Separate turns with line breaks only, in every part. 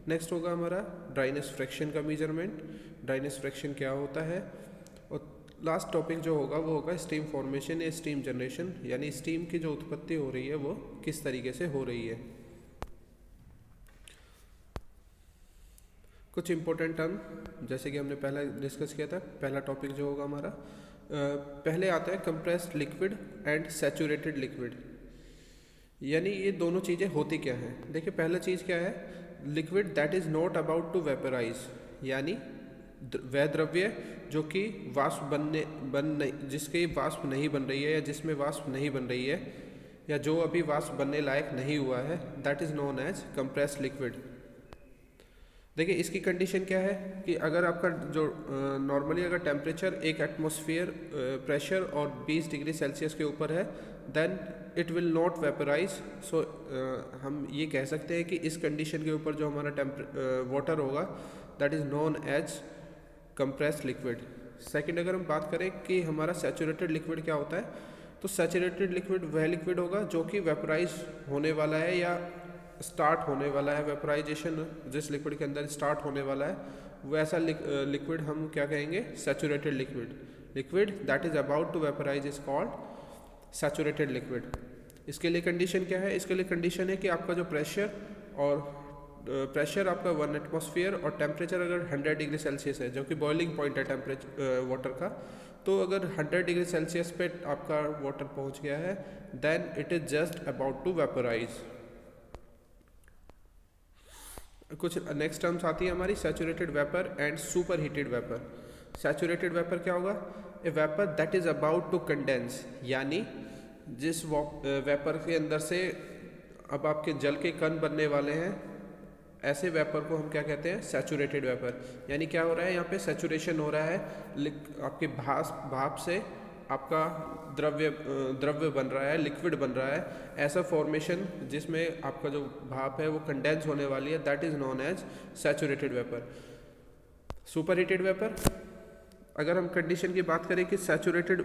Next होगा हमारा dryness fraction का मेजरमेंट, ड्राइनेस फ्रैक्शन क्या होता है। और लास्ट टॉपिक जो होगा वो होगा स्टीम फॉर्मेशन या स्टीम जनरेशन, यानी स्टीम की जो उत्पत्ति हो रही है वो किस तरीके से हो रही है। कुछ इंपॉर्टेंट टर्म जैसे कि हमने पहला डिस्कस किया था, पहला टॉपिक जो होगा हमारा पहले आता है compressed liquid and saturated liquid, यानी ये दोनों चीज़ें होती क्या हैं। देखिए पहला चीज़ क्या है, liquid that is not about to vaporize, यानी वह द्रव्य जो कि जिसकी वाष्प नहीं बन रही है या जिसमें वाष्प नहीं बन रही है या जो अभी वाष्प बनने लायक नहीं हुआ है, that is known as compressed liquid. देखिए इसकी कंडीशन क्या है कि अगर आपका जो नॉर्मली अगर टेम्परेचर एक एटमॉस्फेयर प्रेशर और 20 डिग्री सेल्सियस के ऊपर है, then it will not vaporize. So हम ये कह सकते हैं कि इस कंडीशन के ऊपर जो हमारा वाटर होगा that is known as compressed liquid. Second अगर हम बात करें कि हमारा सैचुरेटेड लिक्विड क्या होता है, तो सैचुरेटेड लिक्विड वह लिक्विड होगा जो कि वेपराइज होने वाला है या स्टार्ट होने वाला है, वेपराइजेशन जिस लिक्विड के अंदर स्टार्ट होने वाला है वैसा लिक्विड हम क्या कहेंगे, saturated liquid. Liquid that is about to vaporize is called saturated liquid. इसके लिए कंडीशन क्या है, इसके लिए कंडीशन है कि आपका जो प्रेशर आपका 1 एटमॉस्फेयर और टेम्परेचर अगर 100 डिग्री सेल्सियस है, जो कि बॉइलिंग पॉइंट है टेम्परेचर वाटर का, तो अगर 100 डिग्री सेल्सियस पे आपका वाटर पहुंच गया है then it is just about to vaporize. कुछ नेक्स्ट टर्म्स आती है हमारी saturated vapour and super heated vapour. Saturated vapour क्या होगा, a vapour that is about to condense, यानी जिस वेपर के अंदर से अब आपके जल के कण बनने वाले हैं, ऐसे वेपर को हम क्या कहते हैं, सैचुरेटेड वेपर। यानी क्या हो रहा है यहाँ पे, सैचुरेशन हो रहा है, आपके भाप से आपका द्रव्य बन रहा है, लिक्विड बन रहा है। ऐसा फॉर्मेशन जिसमें आपका जो भाप है वो कंडेंस होने वाली है, that is known as saturated vapour. Super heated vapour, अगर हम कंडीशन की बात करें कि सैचुरेटेड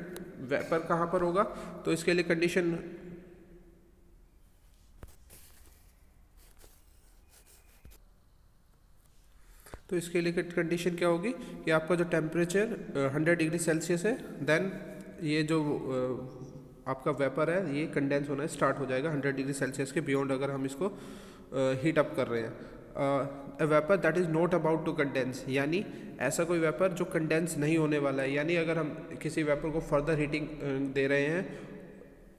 वेपर कहाँ पर होगा, तो इसके लिए कंडीशन क्या होगी कि आपका जो टेम्परेचर 100 डिग्री सेल्सियस है, देन ये जो आपका वेपर है ये कंडेंस होना स्टार्ट हो जाएगा 100 डिग्री सेल्सियस के बियॉन्ड अगर हम इसको हीट अप कर रहे हैं। A vapour that is not about to condense, यानी ऐसा कोई वेपर जो कंडेंस नहीं होने वाला है, यानी अगर हम किसी वेपर को फर्दर हीटिंग दे रहे हैं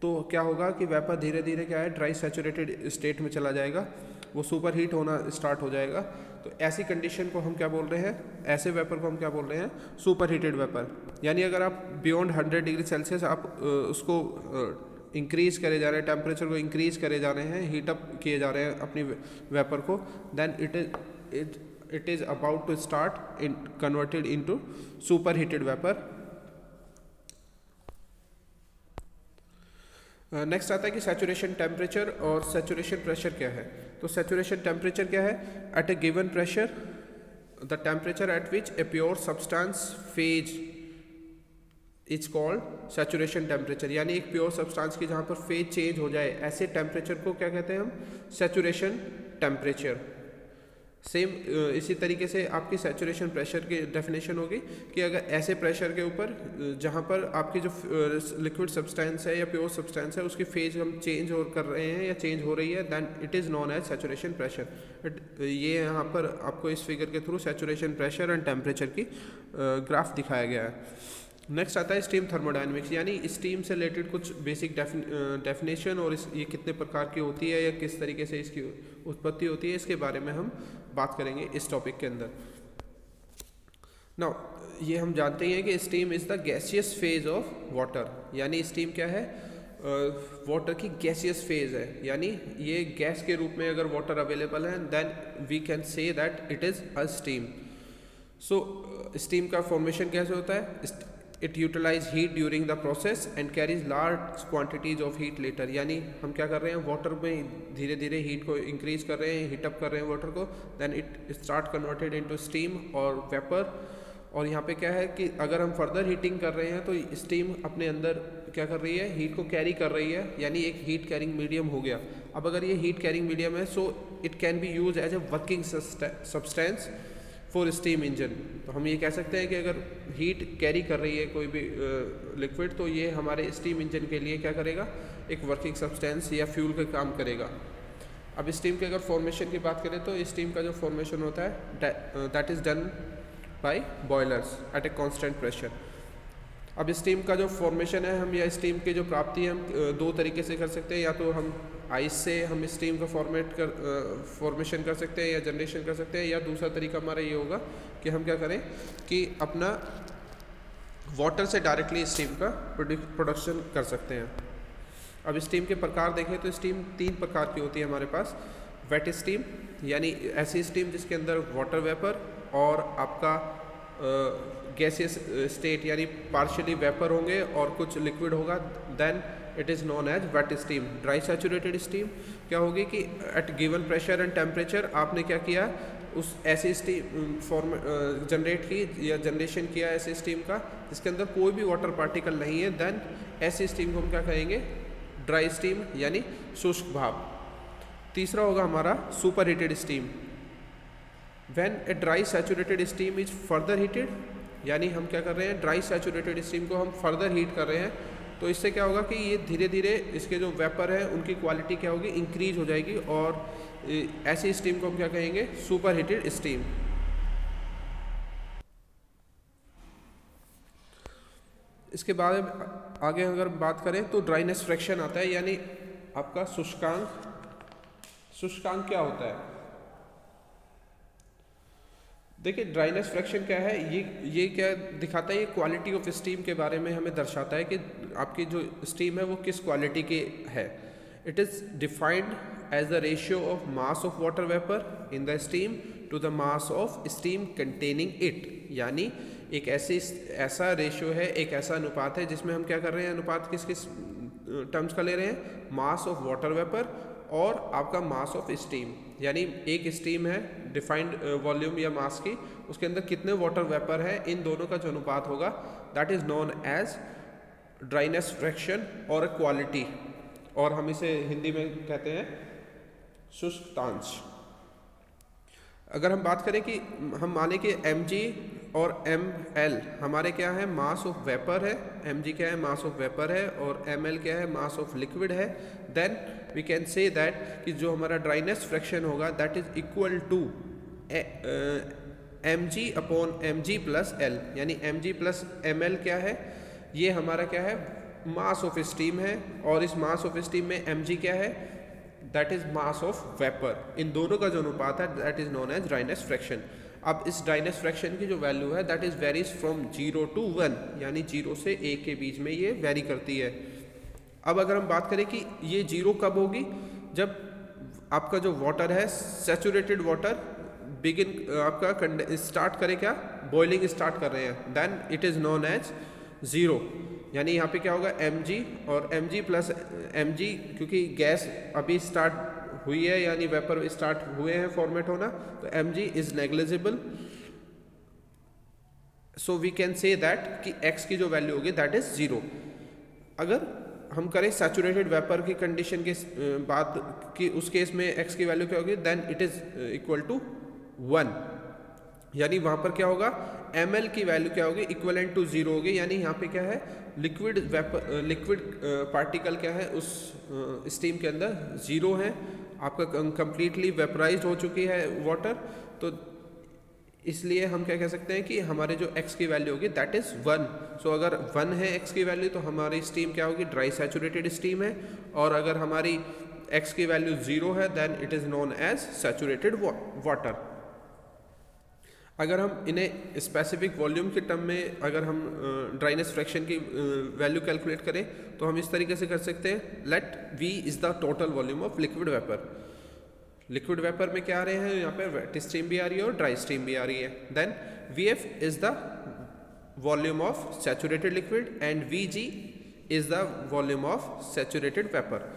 तो क्या होगा कि वेपर धीरे धीरे क्या है, ड्राई सैचुरेटेड स्टेट में चला जाएगा, वो सुपर हीट होना स्टार्ट हो जाएगा। तो ऐसी कंडीशन को हम क्या बोल रहे हैं, ऐसे वेपर को हम क्या बोल रहे हैं, सुपर हीटेड वेपर। यानी अगर आप बियॉन्ड 100 डिग्री सेल्सियस आप उसको इंक्रीज करे जा रहे हैं, टेम्परेचर को इंक्रीज करे जा रहे हैं, हीट अप किए जा रहे हैं अपनी वेपर को, then it is about to start converted into super heated vapour. Next आता है कि सैचुरेशन टेम्परेचर और सैचुरेशन प्रेशर क्या है। तो सैचुरेशन टेम्परेचर क्या है, at a given pressure the temperature at which a pure substance phase is called saturation temperature, यानी एक प्योर सब्सटेंस की जहाँ पर फेज चेंज हो जाए, ऐसे टेम्परेचर को क्या कहते हैं हम, सैचुरेशन टेम्परेचर। सेम इसी तरीके से आपकी सैचुरेशन प्रेशर की डेफिनेशन होगी कि अगर ऐसे प्रेशर के ऊपर जहाँ पर आपकी जो लिक्विड सब्सटेंस है या प्योर सब्सटेंस है उसकी फेज हम चेंज कर रहे हैं या चेंज हो रही है, then it is known as saturation pressure. ये यहाँ पर आपको इस फिगर के through saturation pressure and temperature की ग्राफ दिखाया गया है। नेक्स्ट आता है स्टीम थर्मोडायनेमिक्स, यानी स्टीम से रिलेटेड कुछ बेसिक डेफिनेशन और ये कितने प्रकार की होती है या किस तरीके से इसकी उत्पत्ति होती है, इसके बारे में हम बात करेंगे इस टॉपिक के अंदर। नाउ ये हम जानते हैं कि steam is the gaseous phase of water, यानी स्टीम क्या है, वाटर की गैसियस फेज है, यानी ये गैस के रूप में अगर वाटर अवेलेबल है then we can say that it is a steam. So steam का फॉर्मेशन कैसे होता है, it utilize heat during the process and carries large quantities of heat later, यानी हम क्या कर रहे हैं, वाटर में धीरे धीरे हीट को इंक्रीज कर रहे हैं, हीटअप कर रहे हैं वाटर को, then it start converted into steam और वेपर। और यहाँ पे क्या है कि अगर हम फर्दर हीटिंग कर रहे हैं तो स्टीम अपने अंदर क्या कर रही है, हीट को कैरी कर रही है, यानी एक हीट कैरिंग मीडियम हो गया। अब अगर ये हीट कैरिंग मीडियम है, so it can be use as a working substance for steam engine. तो हम ये कह सकते हैं कि अगर हीट कैरी कर रही है कोई भी लिक्विड, तो ये हमारे स्टीम इंजन के लिए क्या करेगा, एक वर्किंग सब्सटेंस या फ्यूल का काम करेगा। अब स्टीम के अगर फॉर्मेशन की बात करें तो स्टीम का जो फॉर्मेशन होता है that is done by boilers at a constant pressure. अब स्टीम का जो फॉर्मेशन है हम, या स्टीम की जो प्राप्ति है हम दो तरीके से कर सकते हैं। या तो हम आइस से हम स्टीम का फॉर्मेशन कर सकते हैं या जनरेशन कर सकते हैं, या दूसरा तरीका हमारा ये होगा कि हम क्या करें कि अपना वाटर से डायरेक्टली स्टीम का प्रोडक्शन कर सकते हैं। अब स्टीम के प्रकार देखें तो स्टीम 3 प्रकार की होती है हमारे पास। वेट स्टीम यानी ऐसी स्टीम जिसके अंदर वाटर वेपर और आपका गैसियस स्टेट यानी पार्शियली वेपर होंगे और कुछ लिक्विड होगा, then it is known as wet steam. Dry saturated steam क्या होगी कि at given pressure and temperature आपने क्या किया, उस ऐसी स्टीम जनरेट की या जनरेशन किया ऐसे स्टीम का जिसके अंदर कोई भी वाटर पार्टिकल नहीं है, देन ऐसी स्टीम को हम क्या कहेंगे, ड्राई स्टीम यानी शुष्क भाप। तीसरा होगा हमारा super heated steam. When a dry saturated steam is further heated, यानी हम क्या कर रहे हैं, ड्राई सैचुरेटेड स्टीम को हम फर्दर हीट कर रहे हैं, तो इससे क्या होगा कि ये धीरे धीरे इसके जो वेपर है उनकी क्वालिटी क्या होगी, इंक्रीज हो जाएगी, और ऐसी स्टीम को हम क्या कहेंगे, सुपर हीटेड स्टीम। इसके बाद आगे अगर बात करें तो ड्राइनेस फ्रैक्शन आता है, यानी आपका शुष्कांक। शुष्कांक क्या होता है, देखिए ड्राइनेस फ्रैक्शन क्या है, ये क्या दिखाता है, ये क्वालिटी ऑफ स्टीम के बारे में हमें दर्शाता है कि आपकी जो स्टीम है वो किस क्वालिटी की है। It is defined as the ratio of mass of water vapour in the steam to the mass of steam containing it, यानी एक ऐसा रेशियो है, एक ऐसा अनुपात है जिसमें हम क्या कर रहे हैं, अनुपात किस किस टर्म्स का ले रहे हैं, मास ऑफ वाटर वेपर और आपका मास ऑफ स्टीम। यानी एक स्टीम है डिफाइंड वॉल्यूम या मास की, उसके अंदर कितने वाटर वेपर है, इन दोनों का जो अनुपात होगा that is known as dryness fraction और क्वालिटी, और हम इसे हिंदी में कहते हैं शुष्कांश। अगर हम बात करें कि हम माने कि mg और ml हमारे क्या है, मास ऑफ वेपर है, mg क्या है, मास ऑफ वेपर है, और ml क्या है, मास ऑफ लिक्विड है, then we can say that कि जो हमारा ड्राइनेस फ्रैक्शन होगा that is equal to mg upon mg plus l, यानी mg प्लस ml क्या है, ये हमारा क्या है, मास ऑफ स्टीम है, और इस मास ऑफ स्टीम में mg क्या है, that is mass of vapour. इन दोनों का जो अनुपात है that is known as dryness fraction. अब इस ड्राइनेस फ्रैक्शन की जो वैल्यू है that is varies from 0 to 1, यानी 0 से 1 के बीच में ये वेरी करती है। अब अगर हम बात करें कि ये 0 कब होगी, जब आपका जो वाटर है, सैचुरेटेड वाटर बिगिन आपका स्टार्ट करे क्या, बॉइलिंग स्टार्ट कर रहे हैं, then it is known as 0, यानी यहाँ पे क्या होगा, mg और mg प्लस mg, क्योंकि गैस अभी स्टार्ट हुई है यानी वेपर स्टार्ट हुए हैं फॉर्मेट होना, तो mg is negligible, so we can say that कि x की जो वैल्यू होगी दैट इज 0। अगर हम करें सैचुरेटेड वेपर की कंडीशन के बाद कि उस केस में x की वैल्यू क्या होगी, then it is equal to 1, यानी वहाँ पर क्या होगा, ml की वैल्यू क्या होगी, इक्वलेंट टू 0 होगी, यानी यहाँ पे क्या है, लिक्विड पार्टिकल क्या है उस स्टीम के अंदर 0 है, आपका कंप्लीटली वेपराइज्ड हो चुकी है वाटर, तो इसलिए हम क्या कह सकते हैं कि हमारे जो x की वैल्यू होगी दैट इज़ 1। सो अगर 1 है x की वैल्यू तो हमारी स्टीम क्या होगी, ड्राई सैचुरेटेड स्टीम है, और अगर हमारी x की वैल्यू 0 है then it is known as saturated water. अगर हम इन्हें स्पेसिफिक वॉल्यूम के टर्म में अगर हम ड्राइनेस फ्रैक्शन की वैल्यू कैलकुलेट करें तो हम इस तरीके से कर सकते हैं, let V is the total volume of liquid vapour. Liquid vapour में क्या आ रहे हैं, यहाँ पे वेट स्टीम भी आ रही है और ड्राई स्टीम भी आ रही है, then VF is the volume of saturated liquid and VG is the volume of saturated vapour.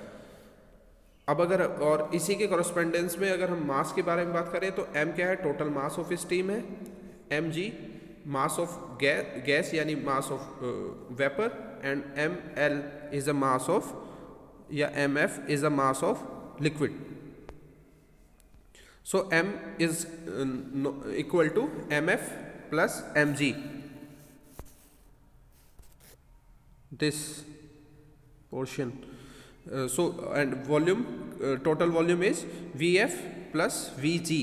अब अगर और इसी के कॉरस्पेंडेंस में अगर हम मास के बारे में बात करें तो m क्या है, टोटल मास ऑफ स्टीम है, mg मास ऑफ गैस यानी मास of vapour, and ml is a mass of या mf is a mass of liquid. So m is equal to mf plus mg. This portion. And volume, total volume is vf plus vg.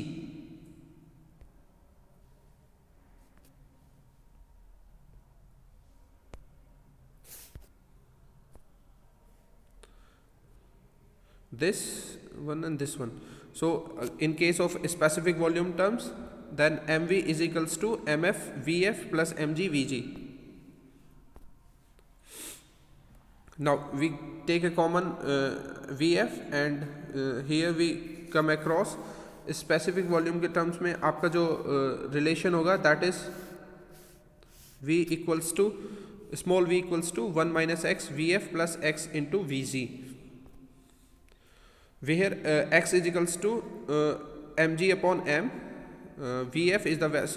This one and this one. So in case of specific volume terms, then mv is equals to mf vf plus mg vg. Now we take a common vf and here we come across specific volume के terms में आपका जो relation होगा, that is v equals to small v equals to 1 minus x vf plus x into vg. Where x is equals to mg upon m, vf is the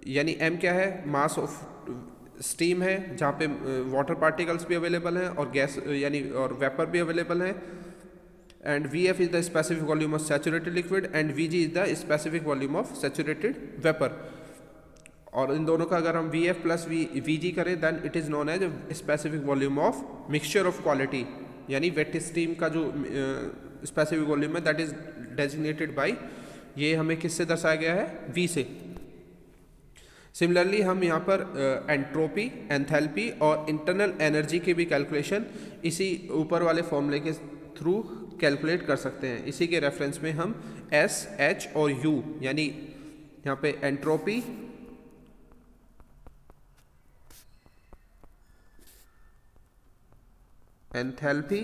यानी m क्या है, mass of steam है जहाँ पे water particles भी available हैं और gas यानी और वेपर भी अवेलेबल हैं, and vf is the specific volume of saturated liquid and vg is the specific volume of saturated vapour. और इन दोनों का अगर हम vf प्लस vg करें then it is known as specific volume of mixture of quality, यानी wet steam का जो स्पेसिफिक वॉल्यूम है दैट इज डेजिग्नेटेड बाय, ये हमें किससे दर्शाया गया है, v से. सिमिलरली हम यहाँ पर एंट्रोपी, एंथैल्पी और इंटरनल एनर्जी की भी कैलकुलेशन इसी ऊपर वाले फॉर्मूले के थ्रू कैलकुलेट कर सकते हैं. इसी के रेफरेंस में हम S, H और U यानी यहाँ पे एंट्रोपी, एंथैल्पी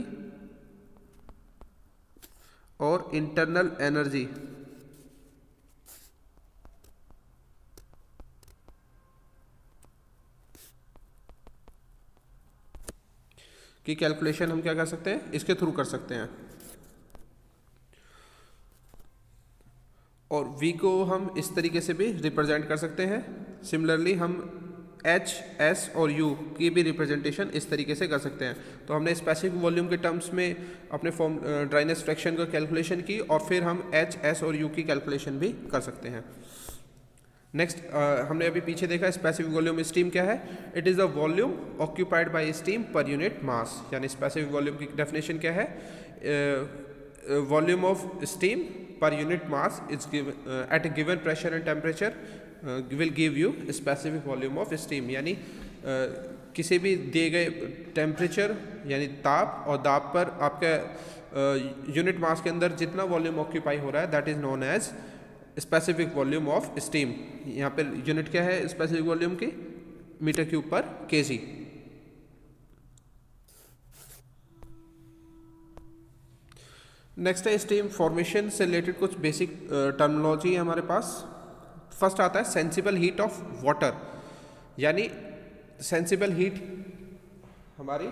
और इंटरनल एनर्जी की कैलकुलेशन हम क्या कर सकते हैं, इसके थ्रू कर सकते हैं. और v को हम इस तरीके से भी रिप्रेजेंट कर सकते हैं. सिमिलरली हम h, s और u की भी रिप्रेजेंटेशन इस तरीके से कर सकते हैं. तो हमने स्पेसिफिक वॉल्यूम के टर्म्स में अपने फॉर्म ड्राइनेस फ्रैक्शन का कैलकुलेशन की और फिर हम h, s और u की कैलकुलेशन भी कर सकते हैं. नेक्स्ट हमने अभी पीछे देखा स्पेसिफिक वॉल्यूम स्टीम क्या है, it is the volume occupied by steam per unit mass. यानी स्पेसिफिक वॉल्यूम की डेफिनेशन क्या है, volume of steam per unit mass is at a given pressure and temperature will give you specific volume of steam. यानी किसी भी दिए गए temperature यानी ताप और दाब पर आपका यूनिट मास के अंदर जितना वॉल्यूम ऑक्यूपाई हो रहा है that is known as specific volume of steam. यहाँ पर यूनिट क्या है स्पेसिफिक वॉल्यूम की, metre cube per KG. Next है स्टीम फॉर्मेशन से रिलेटेड कुछ बेसिक टर्मिनोलॉजी है हमारे पास. फर्स्ट आता है सेंसिबल हीट ऑफ वाटर, यानी सेंसिबल हीट हमारी,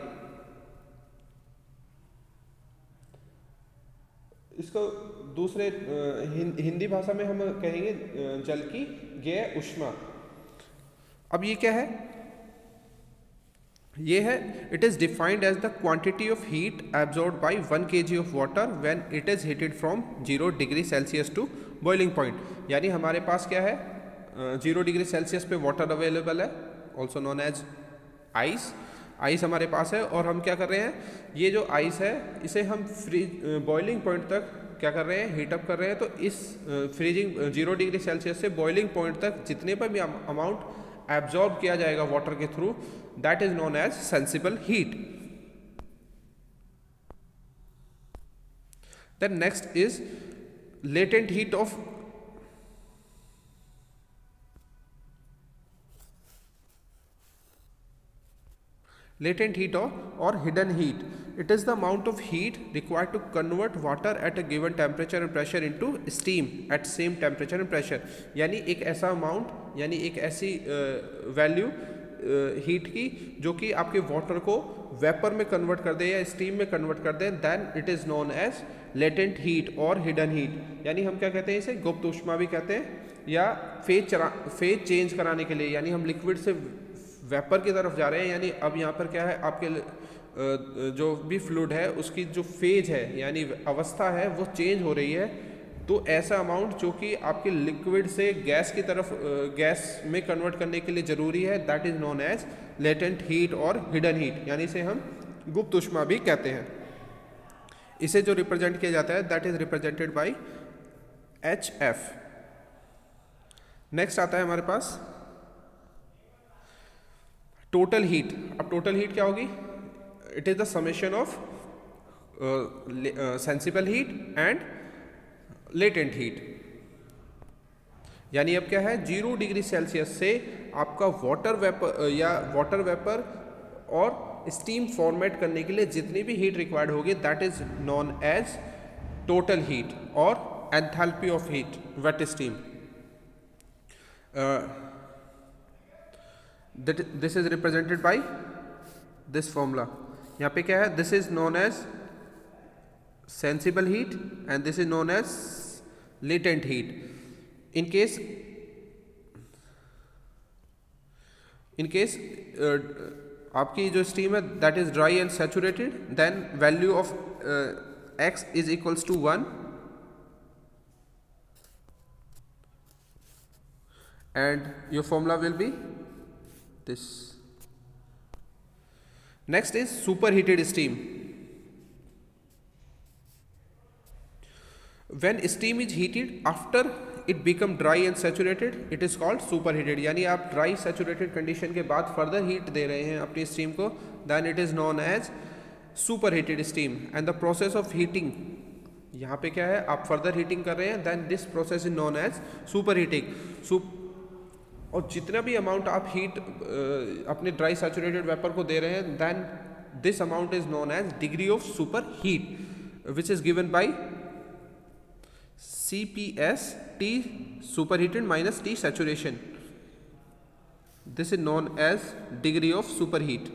इसको दूसरे हिंदी भाषा में हम कहेंगे जल की गेय ऊष्मा. अब ये क्या है, ये है it is defined as the quantity of heat absorbed by 1 kg of water when it is heated from 0 degree Celsius to boiling point. यानी हमारे पास क्या है 0 डिग्री सेल्सियस पे वाटर अवेलेबल है, also known as ice. Ice हमारे पास है और हम क्या कर रहे हैं, ये जो आइस है इसे हम बॉइलिंग पॉइंट तक क्या कर रहे हैं, हीटअप कर रहे हैं. तो इस फ्रीजिंग 0 डिग्री सेल्सियस से बॉइलिंग पॉइंट तक जितने पर भी अमाउंट एब्जॉर्ब किया जाएगा वाटर के through that is known as sensible heat. Then next is latent heat of latent heat or hidden heat. It is the amount of heat required to convert water at a given temperature and pressure into steam at same temperature and pressure. यानी एक ऐसा amount, यानी एक ऐसी value heat की जो कि आपके वाटर को वेपर में कन्वर्ट कर दे या स्टीम में कन्वर्ट कर दे, then it is known as latent heat और हिडन हीट. यानी हम क्या कहते हैं, इसे गुप्त ऊष्मा भी कहते हैं, या फेज चेंज कराने के लिए, यानी हम लिक्विड से वेपर की तरफ जा रहे हैं. यानी अब यहाँ पर क्या है, आपके जो भी फ्लूइड है उसकी जो फेज है यानी अवस्था है वो चेंज हो रही है तो ऐसा अमाउंट जो कि आपके लिक्विड से गैस की तरफ गैस में कन्वर्ट करने के लिए ज़रूरी है, that is known as latent heat और हिडन हीट, यानी इसे हम गुप्त ऊष्मा भी कहते हैं। इसे जो रिप्रेजेंट किया जाता है that is represented by HF। Next आता है हमारे पास टोटल हीट। अब टोटल हीट क्या होगी? It is the summation of sensible heat and latent heat. यानी अब क्या है, 0 डिग्री सेल्सियस से आपका वाटर वेपर और स्टीम फॉर्मेट करने के लिए जितनी भी हीट रिक्वायर्ड होगी that is known as total heat और enthalpy of heat, wet steam. This is represented by this formula. यहाँ पे क्या है, this is known as sensible heat and this is known as latent heat. In case आपकी जो steam है that is dry and saturated, then value of x is equals to 1 and your formula will be this. Next is superheated steam. When steam is heated after it become dry and saturated, it is called superheated. यानी आप dry saturated condition के बाद further heat दे रहे हैं अपनी steam को, then it is known as superheated steam. And the process of heating, यहाँ पे क्या है, आप further heating कर रहे हैं, then this process is known as superheating. और जितना भी अमाउंट आप हीट अपने ड्राई सैचुरेटेड वेपर को दे रहे हैं, then this amount is known as degree of super heat, which is given by CPS, T superheated minus T saturation. This is known as degree of superheat.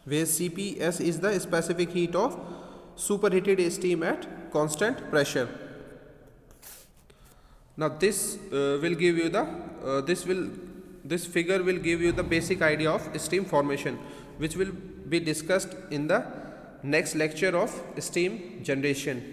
Where CPS is the specific heat of superheated steam at constant pressure. Now this will give you the this figure will give you the basic idea of steam formation, which will be discussed in the next lecture of steam generation.